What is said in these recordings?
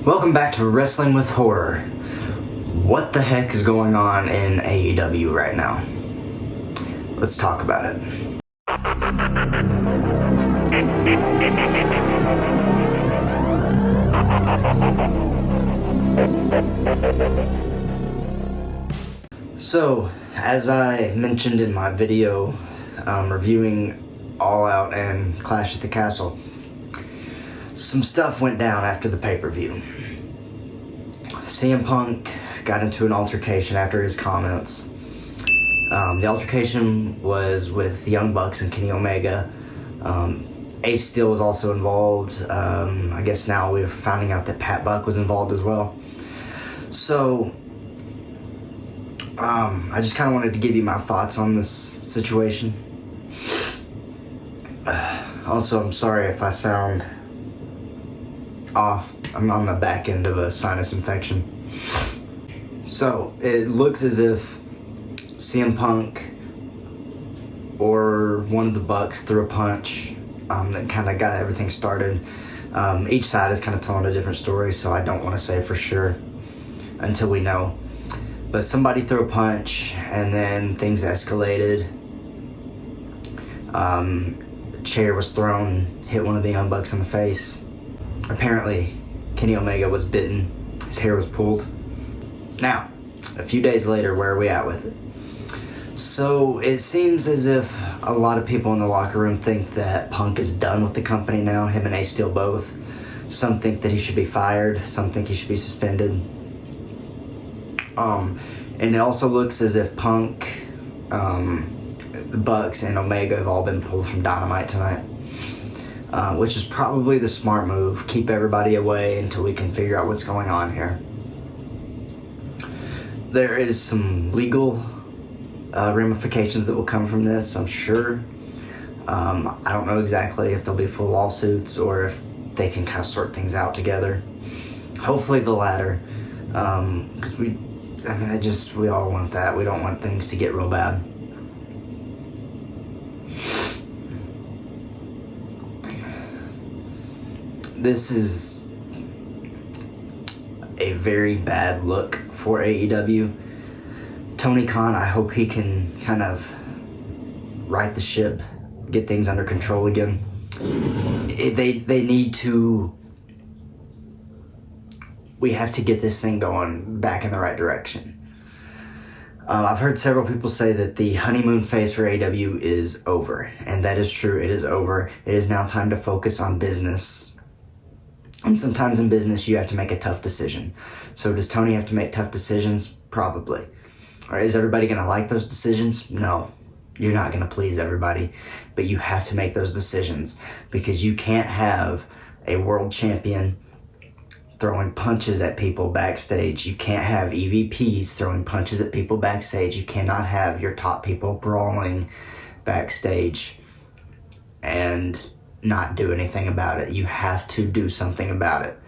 Welcome back to Wrestling with Horror. What the heck is going on in AEW right now? Let's talk about it. So, as I mentioned in my video reviewing All Out and Clash at the Castle, some stuff went down after the pay-per-view. CM Punk got into an altercation after his comments. The altercation was with the Young Bucks and Kenny Omega. Ace Steel was also involved. I guess now we're finding out that Pat Buck was involved as well. So, I just kind of wanted to give you my thoughts on this situation. Also, I'm sorry if I sound off. I'm on the back end of a sinus infection. So, it looks as if CM Punk or one of the Bucks threw a punch that kind of got everything started. Each side is kind of telling a different story, so I don't want to say for sure until we know. But somebody threw a punch, and then things escalated. A chair was thrown, hit one of the Young Bucks in the face. Apparently, Kenny Omega was bitten. His hair was pulled. Now, a few days later, where are we at with it? So, it seems as if a lot of people in the locker room think that Punk is done with the company now, him and Ace Steel both. Some think that he should be fired, some think he should be suspended. And it also looks as if Punk, the Bucks, and Omega have all been pulled from Dynamite tonight. Which is probably the smart move. Keep everybody away until we can figure out what's going on here. There is some legal ramifications that will come from this, I'm sure. I don't know exactly if there'll be full lawsuits or if they can kind of sort things out together. Hopefully the latter. Because we all want that. We don't want things to get real bad. This is a very bad look for AEW. Tony Khan, I hope he can kind of right the ship, get things under control again. They need to... We have to get this thing going back in the right direction. I've heard several people say that the honeymoon phase for AEW is over, and that is true. It is over. It is now time to focus on business. And sometimes in business, you have to make a tough decision. So does Tony have to make tough decisions? Probably. Or is everybody going to like those decisions? No. You're not going to please everybody. But you have to make those decisions. Because you can't have a world champion throwing punches at people backstage. You can't have EVPs throwing punches at people backstage. You cannot have your top people brawling backstage and not do anything about it. You have to do something about it.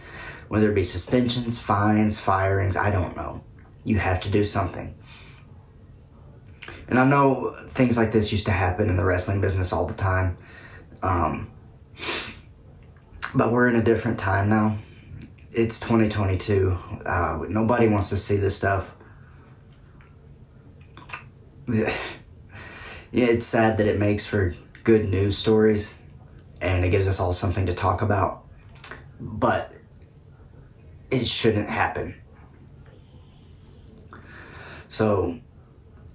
Whether it be suspensions, fines, firings, I don't know. You have to do something. And I know things like this used to happen in the wrestling business all the time. But we're in a different time now. It's 2022. Nobody wants to see this stuff. It's sad that it makes for good news stories. And it gives us all something to talk about. But it shouldn't happen. So,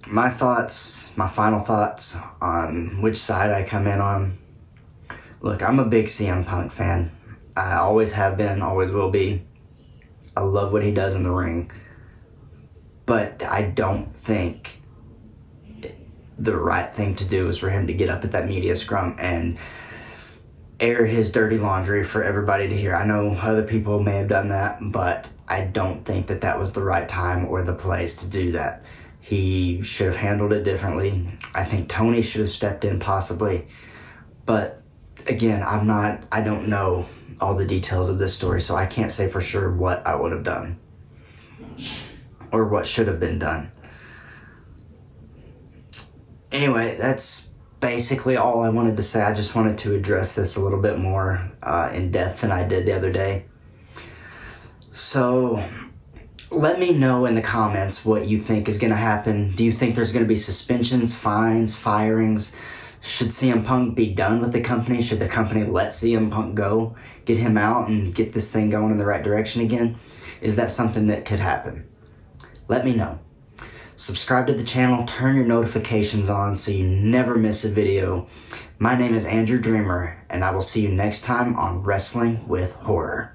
my final thoughts on which side I come in on. Look, I'm a big CM Punk fan. I always have been, always will be. I love what he does in the ring. But I don't think the right thing to do is for him to get up at that media scrum and air his dirty laundry for everybody to hear. I know other people may have done that, but I don't think that that was the right time or the place to do that. He should have handled it differently. I think Tony should have stepped in possibly. But again, I don't know all the details of this story, so I can't say for sure what I would have done or what should have been done. Anyway, that's basically all I wanted to say. I just wanted to address this a little bit more in depth than I did the other day. So let me know in the comments what you think is going to happen. Do you think there's going to be suspensions, fines, firings? Should CM Punk be done with the company? Should the company let CM Punk go, get him out, and get this thing going in the right direction again? Is that something that could happen? Let me know. Subscribe to the channel, turn your notifications on so you never miss a video. My name is Andrew Dreamer, and I will see you next time on Wrestling with Horror.